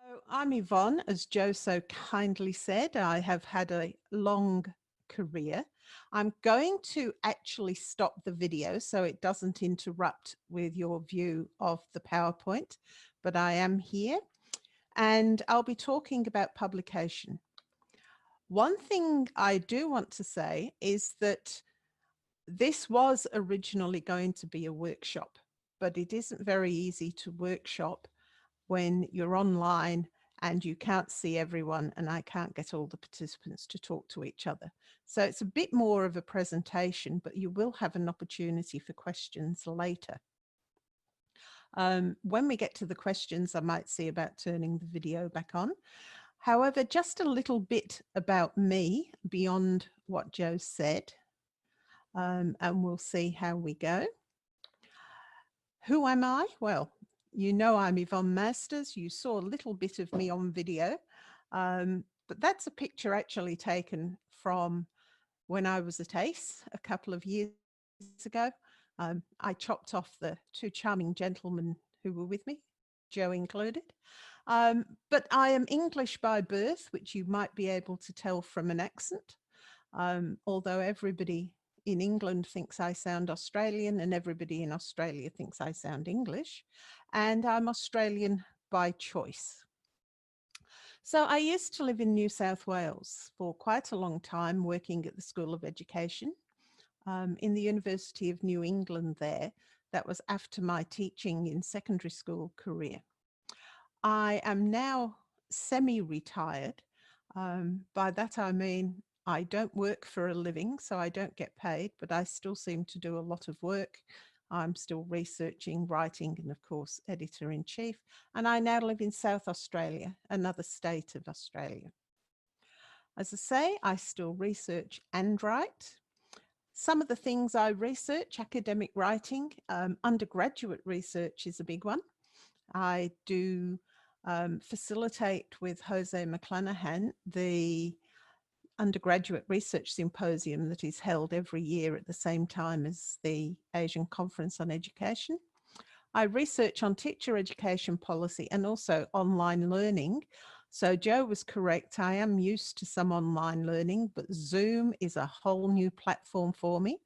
So I'm Yvonne, as Joe so kindly said. I have had a long career. I'm going to actually stop the video so it doesn't interrupt with your view of the PowerPoint, but I am here and I'll be talking about publication. One thing I do want to say is that this was originally going to be a workshop, but it isn't very easy to workshop when you're online and you can't see everyone and I can't get all the participants to talk to each other. So it's a bit more of a presentation, but you will have an opportunity for questions later. When we get to the questions, I might see about turning the video back on. However, just a little bit about me beyond what Joe said, and we'll see how we go. Who am I? Well, you know I'm Yvonne Masters. You saw a little bit of me on video, but that's a picture actually taken from when I was at ACE a couple of years ago. I chopped off the two charming gentlemen who were with me, Joe included. But I am English by birth, which you might be able to tell from an accent, although everybody in England thinks I sound Australian and everybody in Australia thinks I sound English, and I'm Australian by choice. So I used to live in New South Wales for quite a long time, working at the School of Education in the University of New England there. That was after my teaching in secondary school career. I am now semi-retired. By that I mean I don't work for a living, so I don't get paid, but I still seem to do a lot of work. I'm still researching, writing, and of course, editor-in-chief. And I now live in South Australia, another state of Australia. As I say, I still research and write. Some of the things I research, academic writing, undergraduate research is a big one. I do facilitate with Jose McClanahan the undergraduate research symposium that is held every year at the same time as the Asian Conference on Education. I research on teacher education policy and also online learning. So Joe was correct. I am used to some online learning, but Zoom is a whole new platform for me.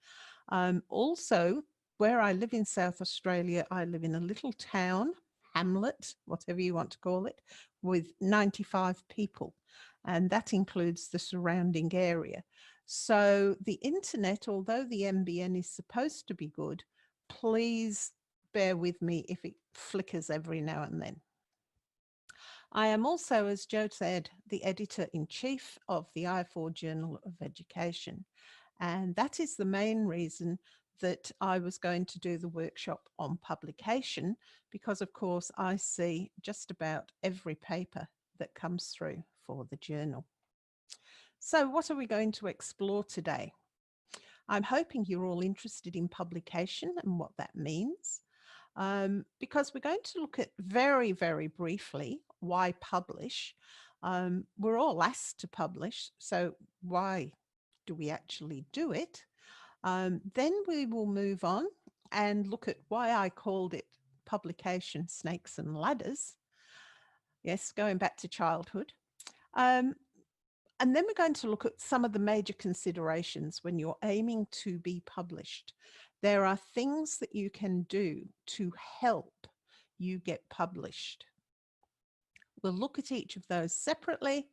Also, where I live in South Australia, I live in a little town, hamlet, whatever you want to call it, with 95 people. And that includes the surrounding area. So the internet, although the NBN is supposed to be good, please bear with me if it flickers every now and then. I am also, as Joe said, the editor-in-chief of the IAFOR Journal of Education. And that is the main reason that I was going to do the workshop on publication, because of course I see just about every paper that comes through for the journal. So what are we going to explore today? I'm hoping you're all interested in publication and what that means, because we're going to look at very, very briefly why publish. We're all asked to publish, so why do we actually do it? Then we will move on and look at why I called it publication snakes and ladders. Yes, going back to childhood. And then we're going to look at some of the major considerations when you're aiming to be published. There are things that you can do to help you get published. We'll look at each of those separately,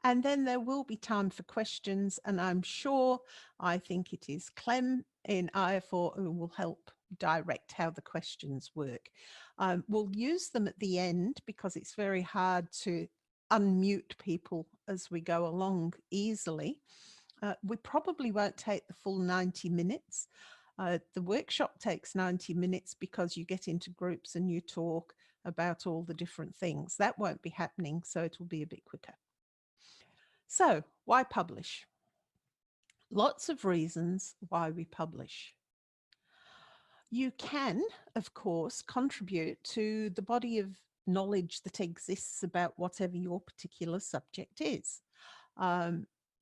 and then there will be time for questions. And I'm sure, I think it is Clem in IAFOR who will help direct how the questions work. We'll use them at the end because it's very hard to unmute people as we go along easily. We probably won't take the full 90 minutes. The workshop takes 90 minutes because you get into groups and you talk about all the different things. That won't be happening, so it will be a bit quicker. So why publish? Lots of reasons why we publish. You can, of course, contribute to the body of knowledge that exists about whatever your particular subject is.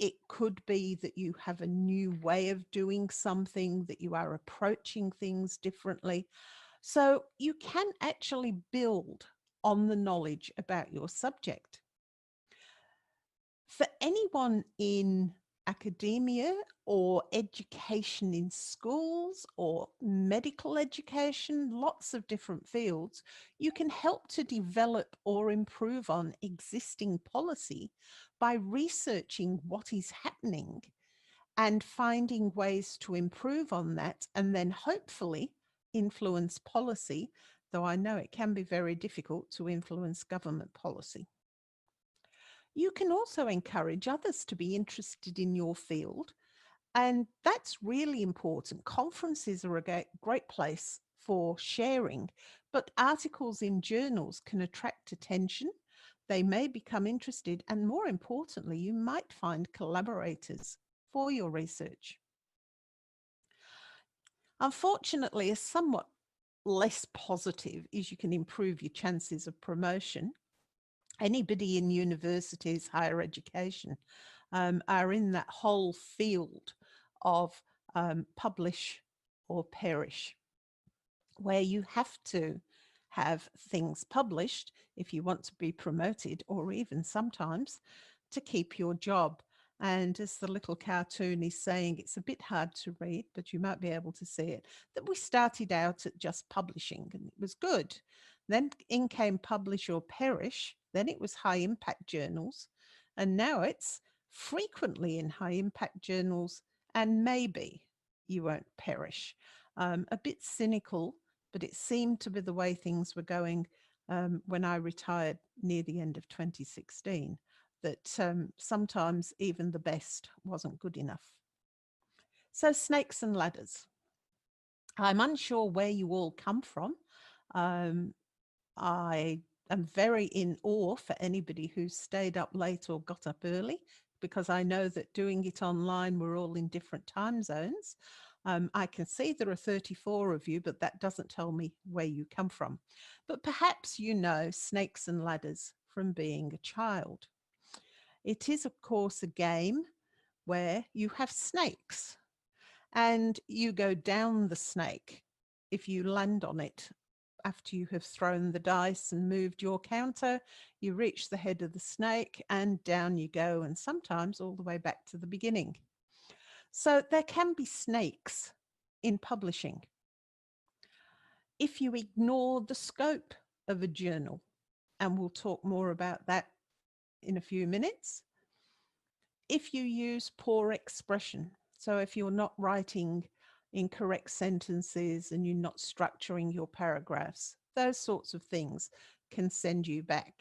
It could be that you have a new way of doing something, that you are approaching things differently. So you can actually build on the knowledge about your subject. For anyone in academia or education in schools or medical education, lots of different fields, you can help to develop or improve on existing policy by researching what is happening and finding ways to improve on that, and then hopefully influence policy, though I know it can be very difficult to influence government policy. You can also encourage others to be interested in your field, and that's really important. Conferences are a great place for sharing, but articles in journals can attract attention. They may become interested, and more importantly, you might find collaborators for your research. Unfortunately, a somewhat less positive is you can improve your chances of promotion. Anybody in universities, higher education, are in that whole field of publish or perish, where you have to have things published if you want to be promoted, or even sometimes to keep your job. And as the little cartoon is saying, it's a bit hard to read, but you might be able to see it, that we started out at just publishing and it was good. Then in came publish or perish. Then it was high impact journals. And now it's frequently in high impact journals, and maybe you won't perish. A bit cynical, but it seemed to be the way things were going when I retired near the end of 2016, that sometimes even the best wasn't good enough. So snakes and ladders. I'm unsure where you all come from. I am very in awe for anybody who's stayed up late or got up early, because I know that doing it online, we're all in different time zones. I can see there are 34 of you, but that doesn't tell me where you come from. But perhaps you know snakes and ladders from being a child. It is, of course, a game where you have snakes and you go down the snake if you land on it. After you have thrown the dice and moved your counter, you reach the head of the snake and down you go, and sometimes all the way back to the beginning. So there can be snakes in publishing. If you ignore the scope of a journal, and we'll talk more about that in a few minutes. If you use poor expression, so if you're not writing incorrect sentences and you're not structuring your paragraphs, those sorts of things can send you back.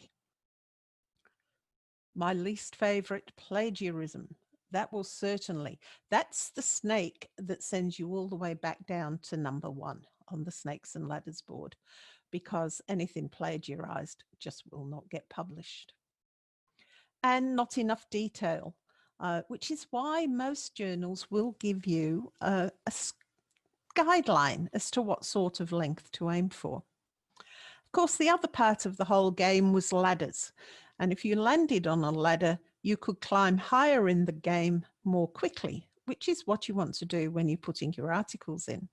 My least favorite, plagiarism. That will certainly, that's the snake that sends you all the way back down to number 1 on the snakes and ladders board, because anything plagiarized just will not get published. And not enough detail, which is why most journals will give you a guideline as to what sort of length to aim for. Of course, the other part of the whole game was ladders. And if you landed on a ladder, you could climb higher in the game more quickly, which is what you want to do when you're putting your articles in.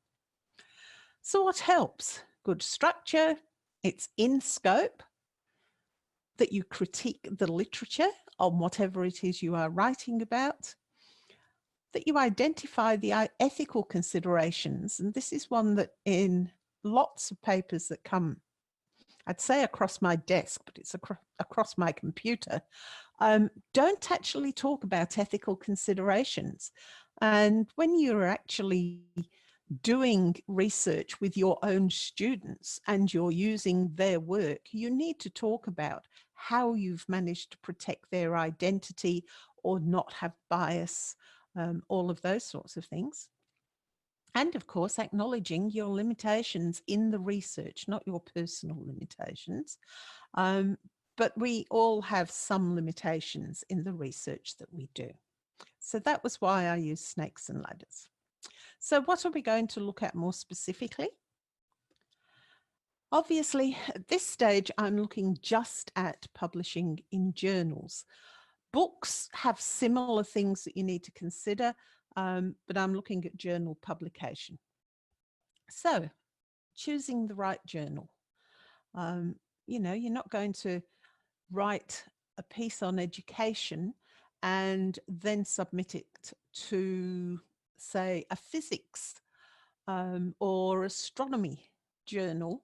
So what helps? Good structure, it's in scope, that you critique the literature on whatever it is you are writing about, that you identify the ethical considerations. And this is one that in lots of papers that come, I'd say across my desk, but it's across my computer, don't actually talk about ethical considerations. And when you're actually doing research with your own students and you're using their work, you need to talk about how you've managed to protect their identity or not have bias, all of those sorts of things. And of course, acknowledging your limitations in the research, not your personal limitations. But we all have some limitations in the research that we do. So that was why I used snakes and ladders. So what are we going to look at more specifically? Obviously, at this stage, I'm looking just at publishing in journals. Books have similar things that you need to consider, but I'm looking at journal publication. So choosing the right journal. you're not going to write a piece on education and then submit it to, say, a physics or astronomy journal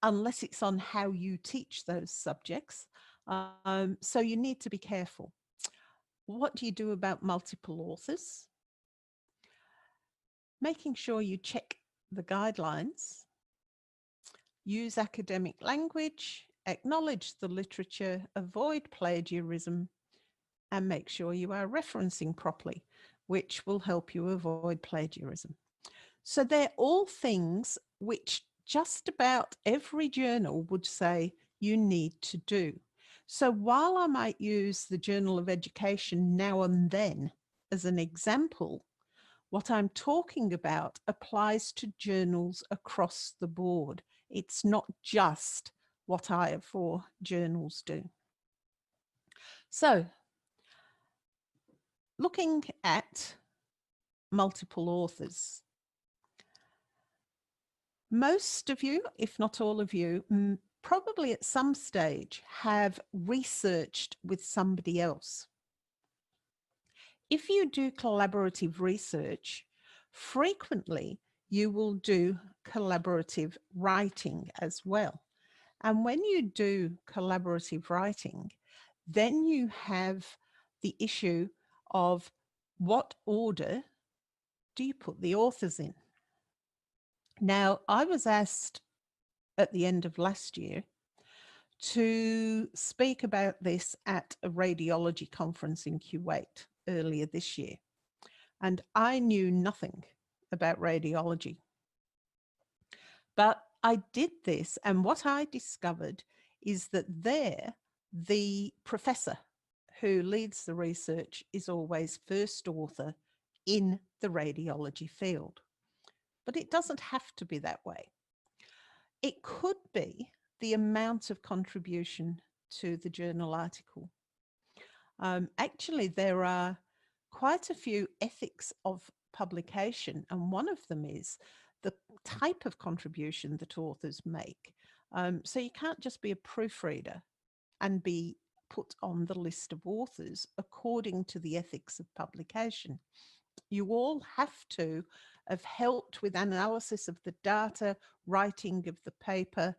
unless it's on how you teach those subjects. So you need to be careful. What do you do about multiple authors? Making sure you check the guidelines, use academic language, acknowledge the literature, avoid plagiarism, and make sure you are referencing properly, which will help you avoid plagiarism. So they're all things which just about every journal would say you need to do. So while I might use the Journal of Education now and then as an example, what I'm talking about applies to journals across the board. It's not just what IAFOR journals do. So looking at multiple authors, most of you, if not all of you, probably at some stage have researched with somebody else. If you do collaborative research, frequently you will do collaborative writing as well. And when you do collaborative writing, then you have the issue of what order do you put the authors in? Now, I was asked at the end of last year to speak about this at a radiology conference in Kuwait earlier this year. And I knew nothing about radiology. But I did this, and what I discovered is that there, the professor who leads the research is always first author in the radiology field. But it doesn't have to be that way. It could be the amount of contribution to the journal article. Actually, there are quite a few ethics of publication, and one of them is the type of contribution that authors make. So you can't just be a proofreader and be put on the list of authors according to the ethics of publication. You all have to have helped with analysis of the data, writing of the paper,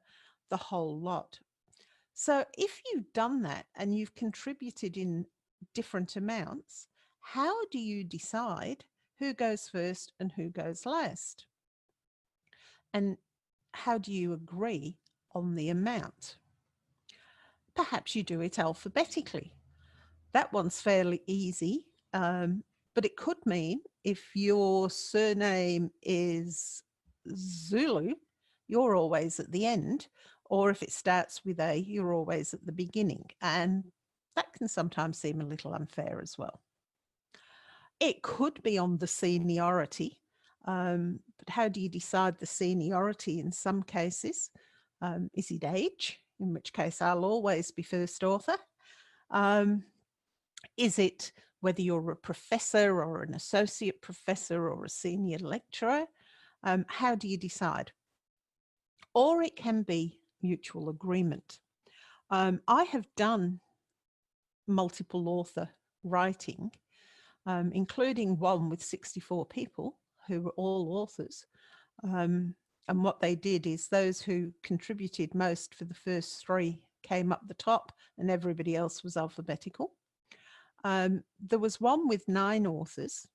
the whole lot. So if you've done that and you've contributed in different amounts, how do you decide who goes first and who goes last? And how do you agree on the amount? Perhaps you do it alphabetically. That one's fairly easy, but it could mean if your surname is Zulu, you're always at the end, or if it starts with A, you're always at the beginning. And that can sometimes seem a little unfair as well. It could be on the seniority, but how do you decide the seniority in some cases? Is it age, in which case I'll always be first author? Is it whether you're a professor or an associate professor or a senior lecturer? How do you decide? Or it can be mutual agreement. I have done multiple author writing, including one with 64 people who were all authors. And what they did is those who contributed most for the first three came up the top and everybody else was alphabetical. There was one with 9 authors,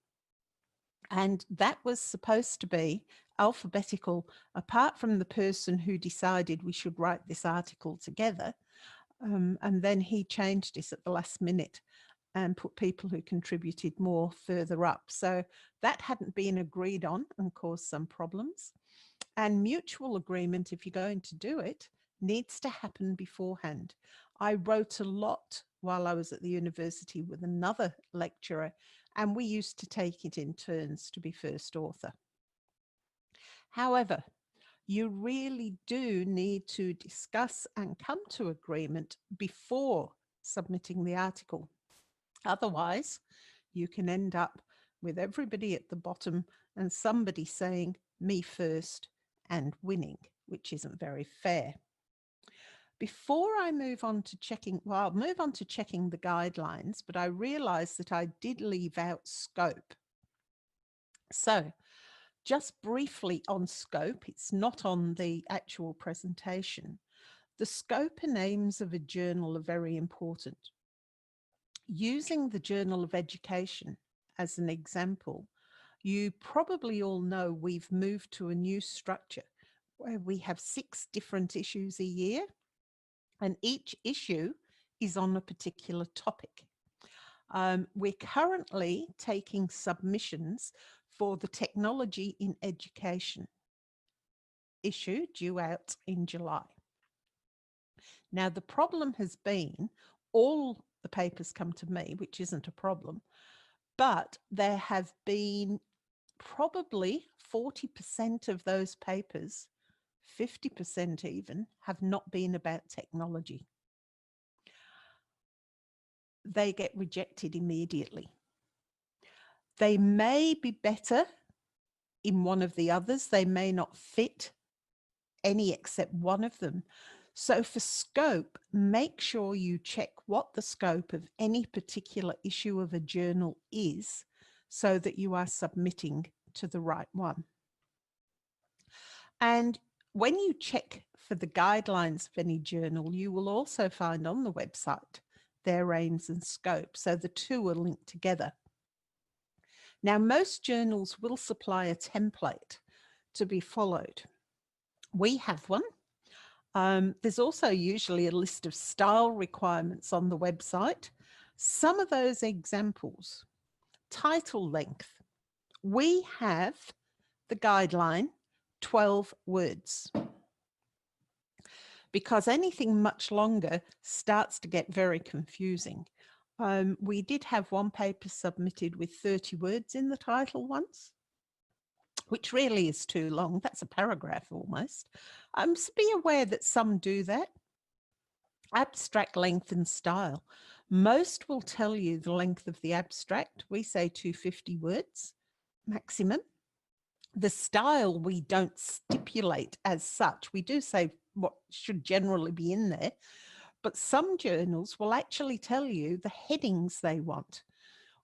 and that was supposed to be alphabetical, apart from the person who decided we should write this article together. And then he changed this at the last minute and put people who contributed more further up. So that hadn't been agreed on and caused some problems. And mutual agreement, if you're going to do it, needs to happen beforehand. I wrote a lot while I was at the university with another lecturer, and we used to take it in turns to be first author. However, you really do need to discuss and come to agreement before submitting the article. Otherwise, you can end up with everybody at the bottom and somebody saying me first and winning, which isn't very fair. Before I move on to checking, well, I'll move on to checking the guidelines, but I realized that I did leave out scope. So just briefly on scope, it's not on the actual presentation. The scope and aims of a journal are very important. Using the Journal of Education as an example, you probably all know we've moved to a new structure where we have 6 different issues a year, and each issue is on a particular topic. We're currently taking submissions for the Technology in Education issue due out in July. Now, the problem has been all the papers come to me, which isn't a problem, but there have been probably 40% of those papers, 50% even, have not been about technology. They get rejected immediately. They may be better in one of the others. They may not fit any except one of them. So for scope, make sure you check what the scope of any particular issue of a journal is so that you are submitting to the right one. And when you check for the guidelines of any journal, you will also find on the website their aims and scope. So the two are linked together. Now, most journals will supply a template to be followed. We have one. There's also usually a list of style requirements on the website. Some of those examples, title length. We have the guideline 12 words, because anything much longer starts to get very confusing. We did have one paper submitted with 30 words in the title once, which really is too long. That's a paragraph almost. So be aware that some do that. Abstract length and style. Most will tell you the length of the abstract. We say 250 words maximum. The style we don't stipulate as such. We do say what should generally be in there, but some journals will actually tell you the headings they want.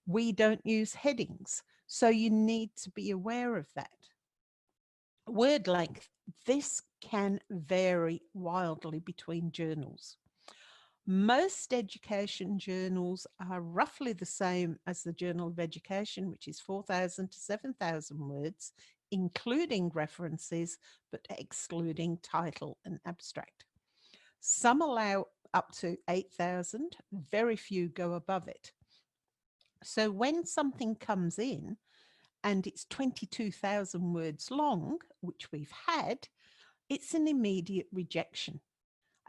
We don't use headings, so you need to be aware of that. Word length. This can vary wildly between journals. Most education journals are roughly the same as the Journal of Education, which is 4,000 to 7,000 words, including references, but excluding title and abstract. Some allow up to 8,000, very few go above it. So when something comes in and it's 22,000 words long, which we've had, it's an immediate rejection.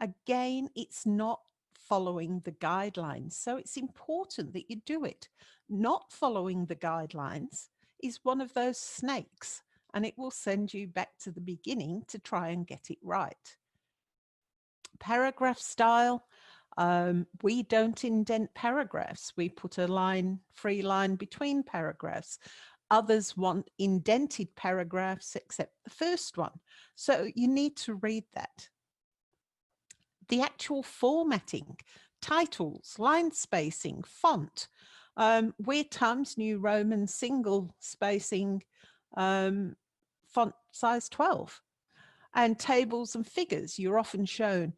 Again, it's not following the guidelines. So it's important that you do it. Not following the guidelines is one of those snakes, and it will send you back to the beginning to try and get it right. Paragraph style. We don't indent paragraphs. We put a free line between paragraphs. Others want indented paragraphs except the first one. So you need to read that. The actual formatting, titles, line spacing, font, we're Times New Roman single spacing, font size 12. And tables and figures, you're often shown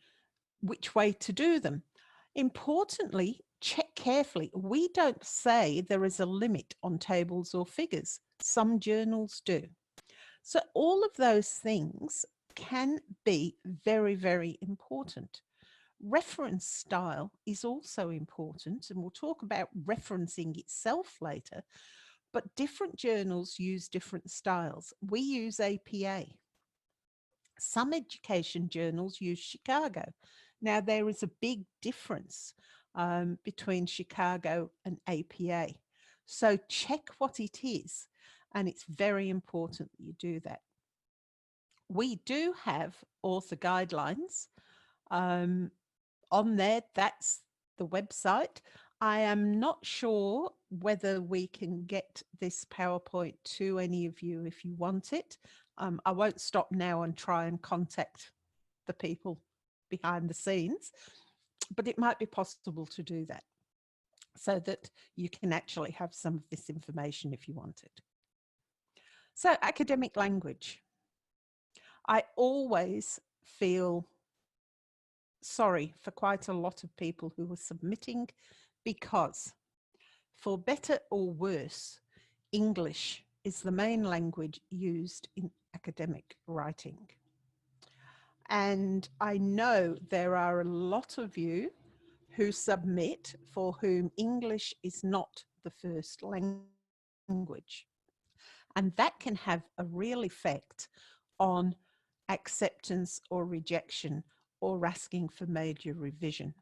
which way to do them. Importantly, check carefully. We don't say there is a limit on tables or figures. Some journals do. So all of those things can be very, very important. Reference style is also important, and we'll talk about referencing itself later, but different journals use different styles. We use APA. Some education journals use Chicago. Now, there is a big difference between Chicago and APA. So check what it is, and it's very important that you do that. We do have author guidelines on there. That's the website. I am not sure whether we can get this PowerPoint to any of you if you want it. I won't stop now and try and contact the people behind the scenes, but it might be possible to do that so that you can actually have some of this information if you want it. So academic language. I always feel sorry for quite a lot of people who are submitting, because for better or worse, English is the main language used in academic writing. And I know there are a lot of you who submit for whom English is not the first language. And that can have a real effect on acceptance or rejection or asking for major revision.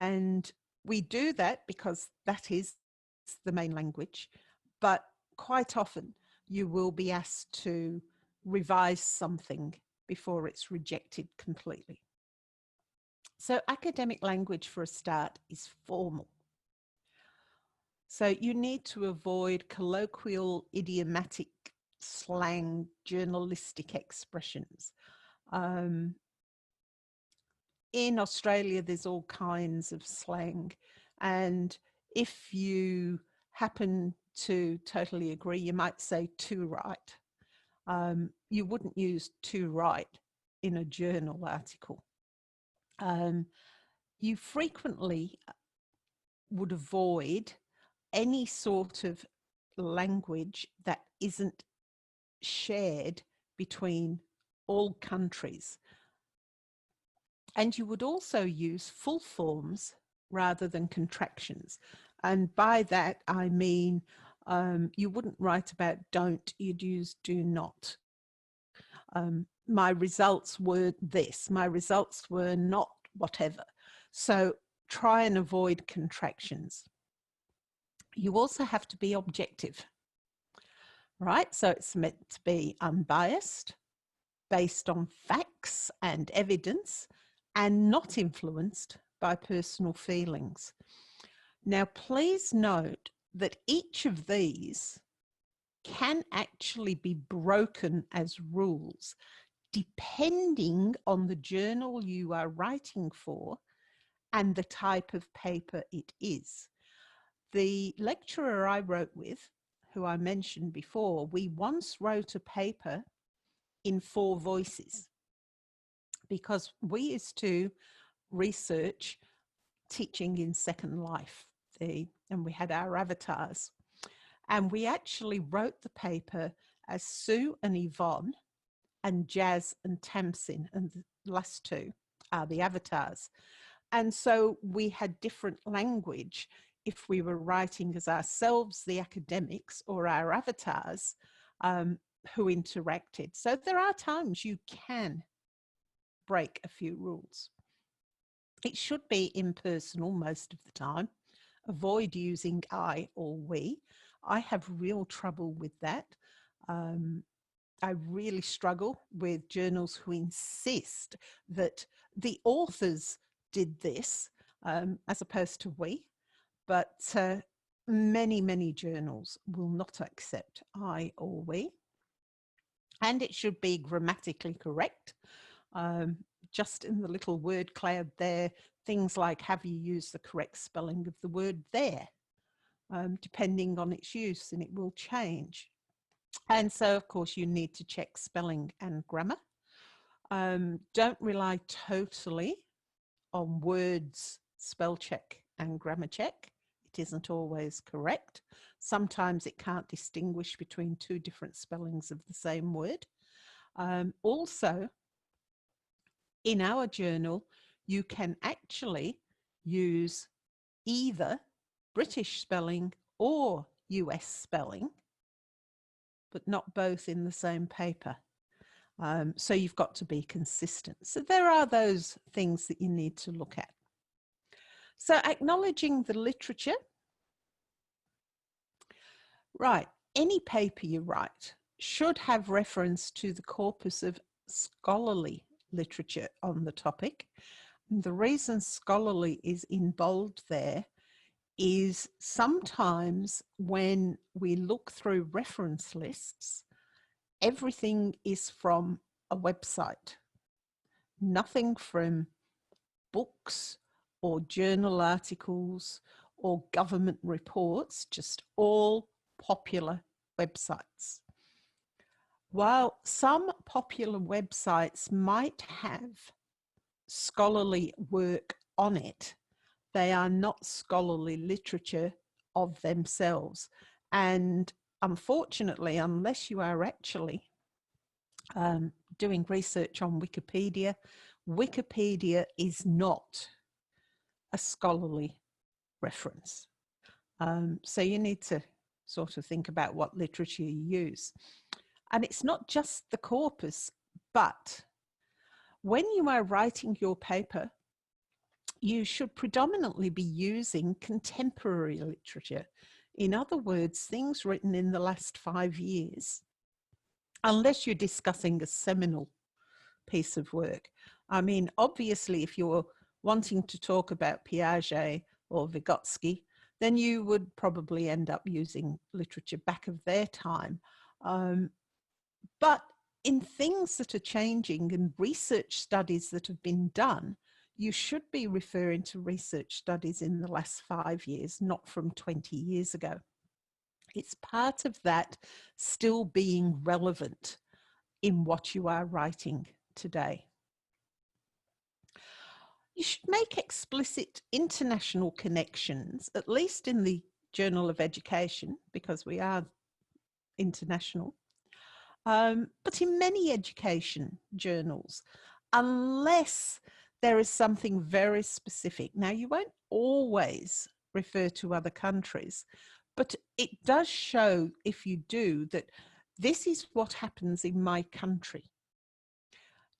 And we do that because that is the main language, but quite often you will be asked to revise something before it's rejected completely. So academic language, for a start, is formal. So you need to avoid colloquial, idiomatic, slang, journalistic expressions. In Australia, there's all kinds of slang, and if you happen to totally agree, you might say too right. You wouldn't use too right in a journal article. You frequently would avoid any sort of language that isn't shared between all countries. And you would also use full forms rather than contractions. And by that, I mean, you wouldn't write about don't, you'd use do not. My results were this, my results were not whatever. So try and avoid contractions. You also have to be objective, right? So it's meant to be unbiased, based on facts and evidence, and not influenced by personal feelings. Now, please note that each of these can actually be broken as rules depending on the journal you are writing for and the type of paper it is. The lecturer I wrote with, who I mentioned before, we once wrote a paper in 4 voices because we used to research teaching in Second Life, and we had our avatars. And we actually wrote the paper as Sue and Yvonne and Jazz and Tamsin, and the last 2 are the avatars. And so we had different language if we were writing as ourselves, the academics, or our avatars who interacted. So there are times you can break a few rules. It should be impersonal most of the time. Avoid using I or we. I have real trouble with that. I really struggle with journals who insist that the authors did this as opposed to we, but many, many journals will not accept I or we. And it should be grammatically correct. Just in the little word cloud there, things like have you used the correct spelling of the word there, depending on its use, and it will change. And so, of course, you need to check spelling and grammar. Don't rely totally on words, spell check and grammar check. It isn't always correct. Sometimes it can't distinguish between 2 different spellings of the same word. Also, in our journal, you can actually use either British spelling or US spelling, but not both in the same paper. So you've got to be consistent. So there are those things that you need to look at. So acknowledging the literature. Right, any paper you write should have reference to the corpus of scholarly literature on the topic. And the reason scholarly is in bold there is sometimes when we look through reference lists, everything is from a website. Nothing from books or journal articles or government reports, just all popular websites. While some popular websites might have scholarly work on it, they are not scholarly literature of themselves. And unfortunately, unless you are actually doing research on Wikipedia, Wikipedia is not a scholarly reference. So you need to sort of think about what literature you use. And it's not just the corpus, but when you are writing your paper, you should predominantly be using contemporary literature. In other words, things written in the last 5 years, unless you're discussing a seminal piece of work. I mean, obviously, if you're wanting to talk about Piaget or Vygotsky, then you would probably end up using literature back of their time. But in things that are changing and research studies that have been done, you should be referring to research studies in the last 5 years, not from 20 years ago. It's part of that still being relevant in what you are writing today. You should make explicit international connections, at least in the Journal of Education, because we are international, but in many education journals, unless there is something very specific. Now, you won't always refer to other countries, but it does show, if you do, that this is what happens in my country,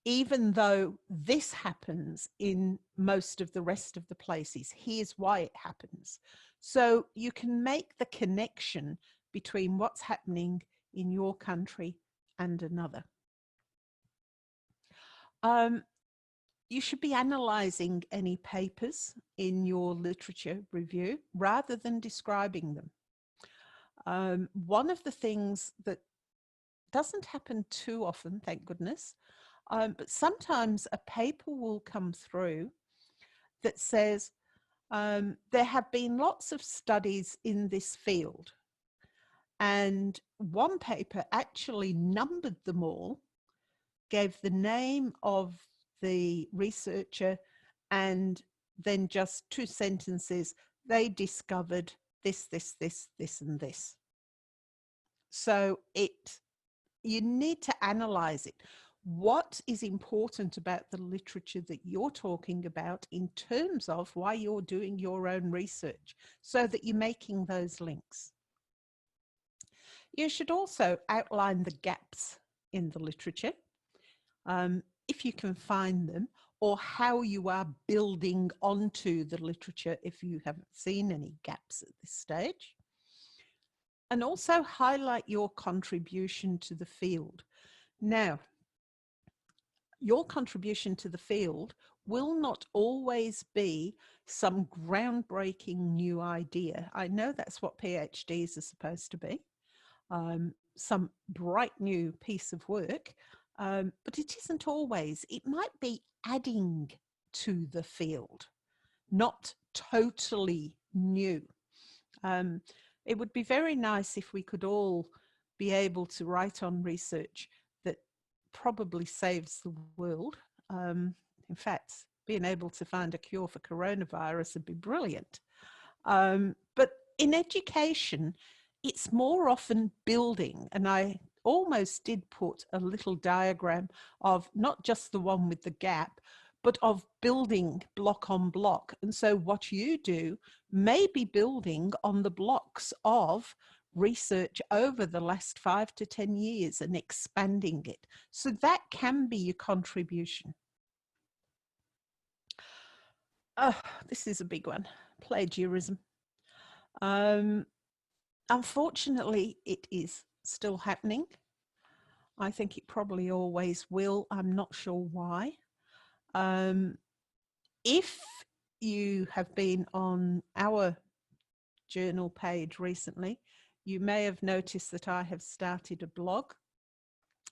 even though this happens in most of the rest of the places. Here's why it happens. So you can make the connection between what's happening in your country and another. You should be analysing any papers in your literature review rather than describing them. One of the things that doesn't happen too often, thank goodness, but sometimes a paper will come through that says there have been lots of studies in this field, and one paper actually numbered them all, gave the name of the researcher, and then just 2 sentences, they discovered this, this, this, this, and this. So you need to analyze it. What is important about the literature that you're talking about in terms of why you're doing your own research, so that you're making those links. You should also outline the gaps in the literature, if you can find them, or how you are building onto the literature if you haven't seen any gaps at this stage. And also highlight your contribution to the field. Now, your contribution to the field will not always be some groundbreaking new idea. I know that's what PhDs are supposed to be, some bright new piece of work, but it isn't always. It might be adding to the field, not totally new. It would be very nice if we could all be able to write on research that probably saves the world. In fact, being able to find a cure for coronavirus would be brilliant. But in education, it's more often building, and I almost did put a little diagram of not just the one with the gap, but of building block on block. And so what you do may be building on the blocks of research over the last 5 to 10 years and expanding it. So that can be your contribution. Oh, this is a big one, plagiarism. Unfortunately, it is still happening. I think it probably always will. I'm not sure why. If you have been on our journal page recently, you may have noticed that I have started a blog.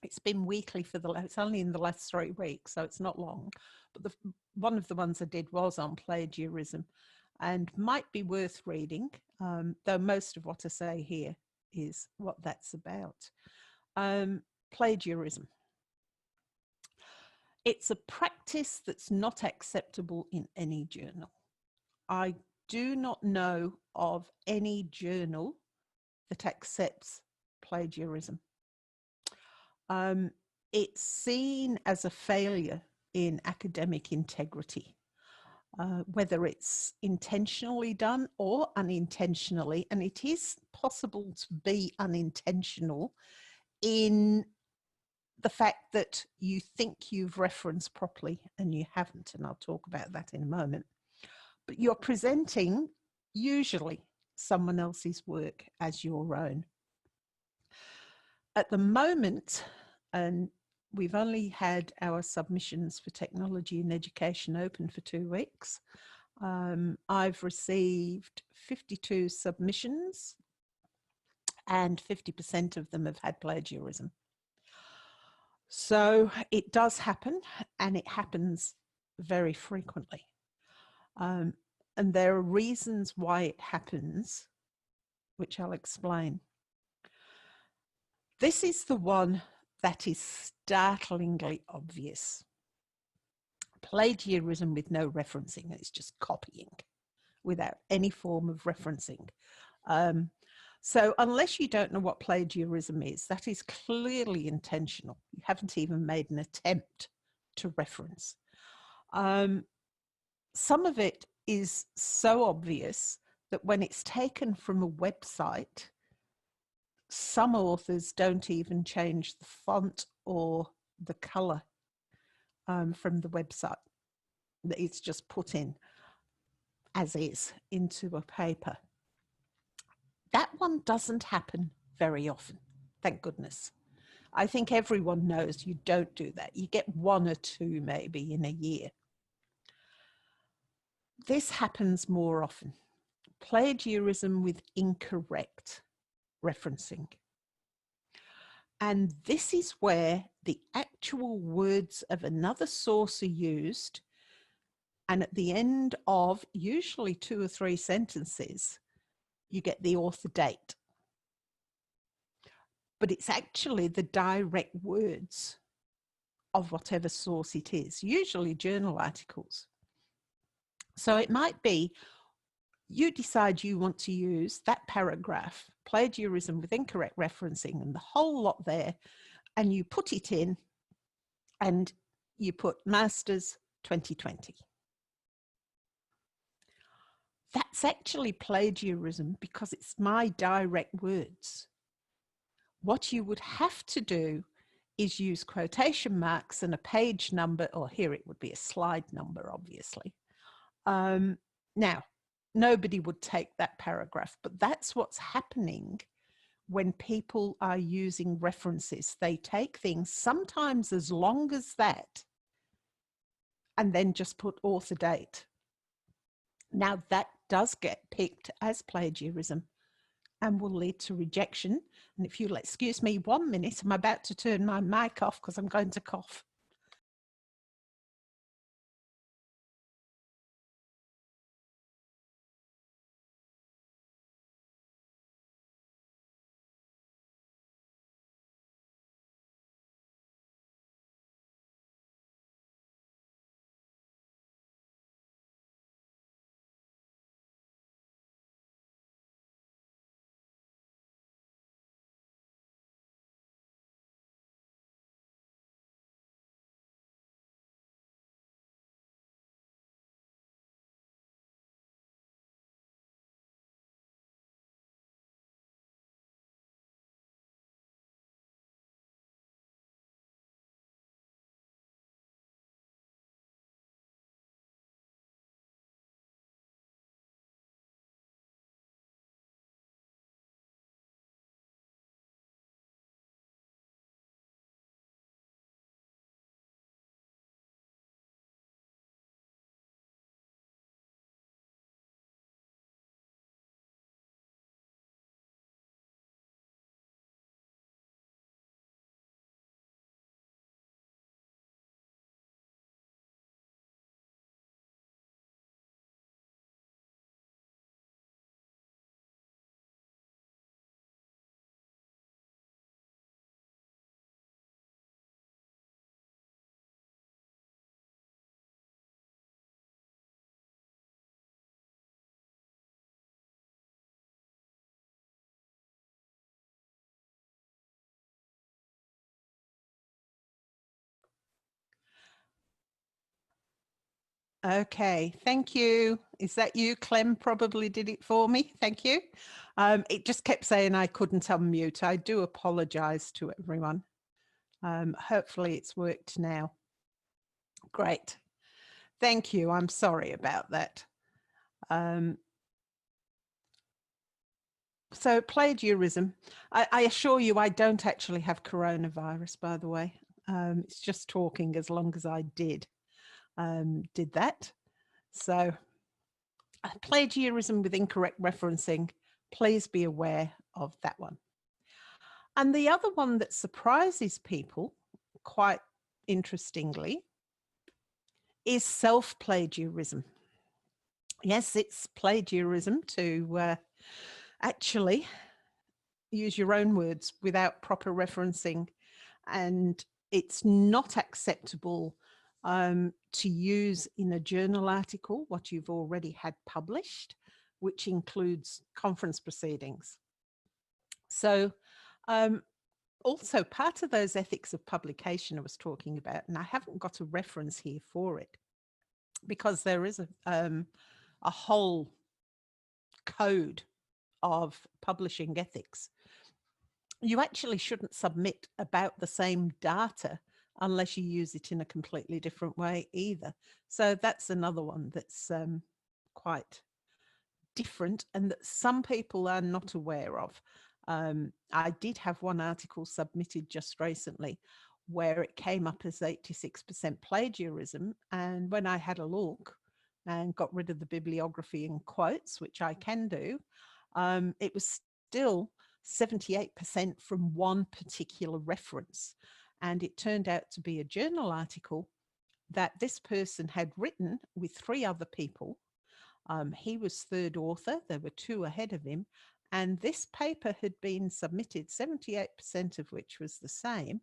It's been weekly for it's only in the last 3 weeks, so it's not long. But one of the ones I did was on plagiarism and might be worth reading, though most of what I say here is what that's about. Plagiarism. It's a practice that's not acceptable in any journal. I do not know of any journal that accepts plagiarism. It's seen as a failure in academic integrity, whether it's intentionally done or unintentionally, and it is possible to be unintentional in the fact that you think you've referenced properly and you haven't, and I'll talk about that in a moment. But you're presenting usually someone else's work as your own. At the moment, and we've only had our submissions for technology and education open for 2 weeks. I've received 52 submissions and 50% of them have had plagiarism. So it does happen, and it happens very frequently. And there are reasons why it happens, which I'll explain. This is the one that is startlingly obvious. Plagiarism with no referencing. It's just copying without any form of referencing. So unless you don't know what plagiarism is, that is clearly intentional. You haven't even made an attempt to reference. Some of it is so obvious that when it's taken from a website, some authors don't even change the font or the color from the website. It's just put in as is into a paper. That one doesn't happen very often, thank goodness. I think everyone knows you don't do that. You get 1 or 2 maybe in a year. This happens more often. Plagiarism with incorrect referencing. And this is where the actual words of another source are used, and at the end of usually 2 or 3 sentences, you get the author date. But it's actually the direct words of whatever source it is, usually journal articles. So it might be you decide you want to use that paragraph, plagiarism with incorrect referencing, and the whole lot there, and you put it in and you put Masters 2020. That's actually plagiarism because it's my direct words. What you would have to do is use quotation marks and a page number, or here it would be a slide number, obviously. Now, nobody would take that paragraph, but that's what's happening when people are using references. They take things sometimes as long as that and then just put author date. Now, that does get picked as plagiarism and will lead to rejection. And if you'll excuse me 1 minute, I'm about to turn my mic off because I'm going to cough. Okay, thank you. Is that you? Clem probably did it for me. Thank you. It just kept saying I couldn't unmute. I do apologize to everyone. Hopefully it's worked now. Great. Thank you. I'm sorry about that. So plagiarism, I assure you I don't actually have coronavirus, by the way. It's just talking as long as I did that. So plagiarism with incorrect referencing, please be aware of that one. And the other one that surprises people, quite interestingly, is self-plagiarism. Yes, it's plagiarism to actually use your own words without proper referencing, and it's not acceptable to use in a journal article what you've already had published, which includes conference proceedings. So also part of those ethics of publication I was talking about, and I haven't got a reference here for it because there is a whole code of publishing ethics. You actually shouldn't submit about the same data unless you use it in a completely different way either. So that's another one that's quite different and that some people are not aware of. I did have one article submitted just recently where it came up as 86% plagiarism, and when I had a look and got rid of the bibliography and quotes, which I can do, it was still 78% from one particular reference. And it turned out to be a journal article that this person had written with 3 other people. He was third author, there were 2 ahead of him, and this paper had been submitted, 78% of which was the same,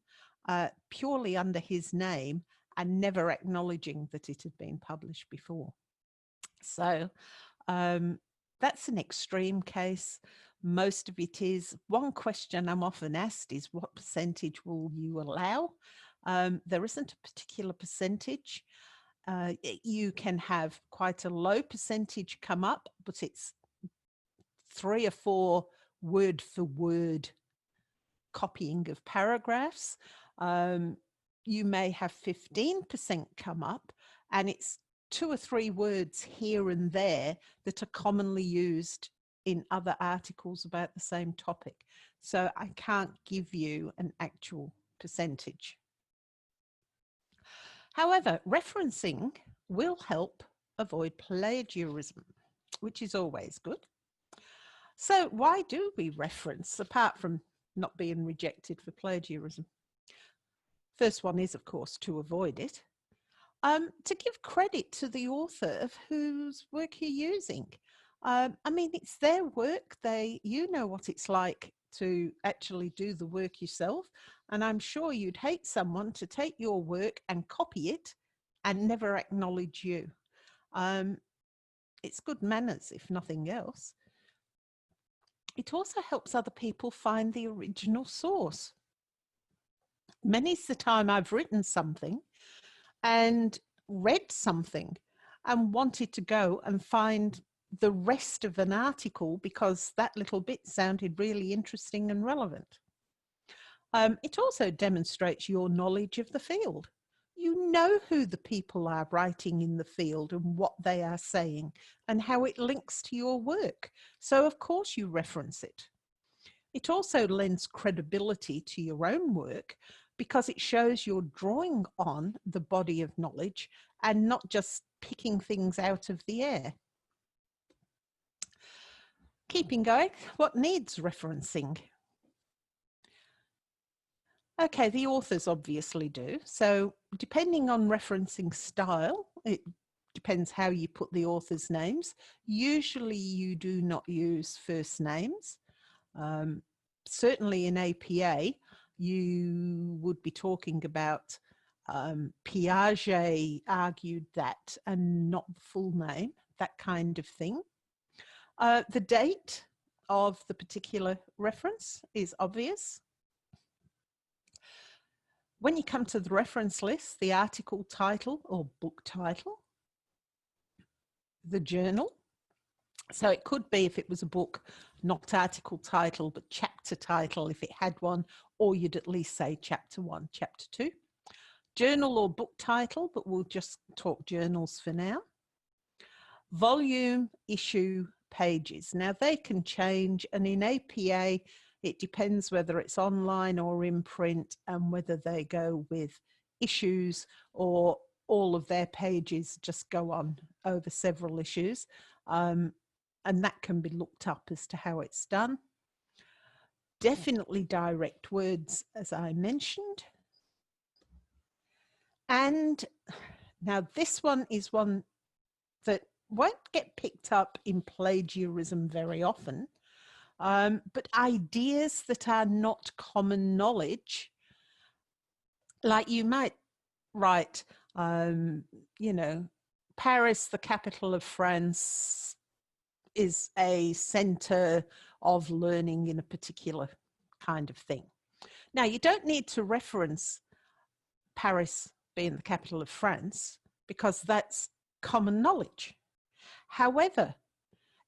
purely under his name and never acknowledging that it had been published before. So that's an extreme case. Most of it is. One question I'm often asked is, what percentage will you allow? There isn't a particular percentage. You can have quite a low percentage come up, but it's 3 or 4 word for word copying of paragraphs. You may have 15% come up, and it's 2 or 3 words here and there that are commonly used in other articles about the same topic. So I can't give you an actual percentage. However, referencing will help avoid plagiarism, which is always good. So why do we reference, apart from not being rejected for plagiarism? First one is, of course, to avoid it. To give credit to the author of whose work you're using. I mean, it's their work. You know what it's like to actually do the work yourself. And I'm sure you'd hate someone to take your work and copy it and never acknowledge you. It's good manners, if nothing else. It also helps other people find the original source. Many's the time I've written something and read something and wanted to go and find the rest of an article because that little bit sounded really interesting and relevant. It also demonstrates your knowledge of the field. You know who the people are writing in the field and what they are saying and how it links to your work. So of course you reference it. It also lends credibility to your own work because it shows you're drawing on the body of knowledge and not just picking things out of the air. Keeping going, what needs referencing? Okay, the authors obviously do. So depending on referencing style, it depends how you put the author's names. Usually you do not use first names. Certainly in APA, you would be talking about Piaget argued that and not the full name, that kind of thing. The date of the particular reference is obvious. When you come to the reference list, the article title or book title, the journal. So it could be, if it was a book, not article title, but chapter title if it had one, or you'd at least say chapter 1, chapter 2. Journal or book title, but we'll just talk journals for now. Volume, issue, pages. Now they can change, and in APA, it depends whether it's online or in print and whether they go with issues or all of their pages just go on over several issues. And that can be looked up as to how it's done. Definitely direct words, as I mentioned. And now this one is one that won't get picked up in plagiarism very often, but ideas that are not common knowledge, like you might write, you know, Paris, the capital of France, is a center of learning in a particular kind of thing. Now, you don't need to reference Paris being the capital of France because that's common knowledge. However,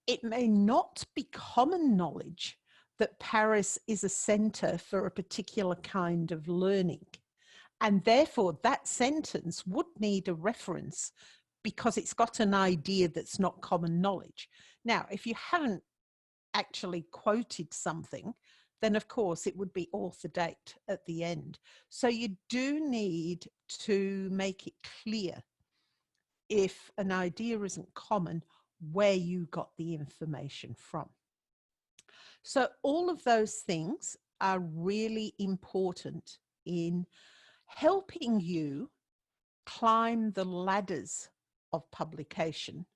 it may not be common knowledge that Paris is a center for a particular kind of learning. And therefore, that sentence would need a reference because it's got an idea that's not common knowledge. Now, if you haven't actually quoted something, then of course it would be author date at the end. So you do need to make it clear, if an idea isn't common, where you got the information from. So all of those things are really important in helping you climb the ladders of publication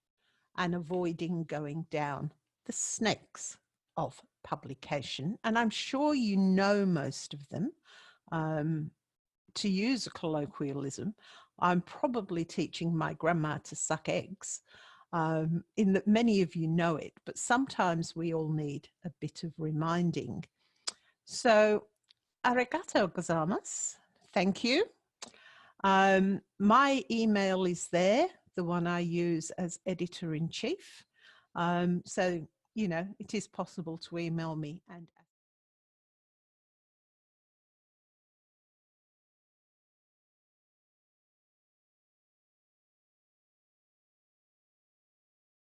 and avoiding going down the snakes of publication. And I'm sure you know most of them. To use a colloquialism, I'm probably teaching my grandma to suck eggs, in that many of you know it, but sometimes we all need a bit of reminding. So, arigato gozaimasu. Thank you. My email is there, the one I use as editor-in-chief. So, you know, it is possible to email me and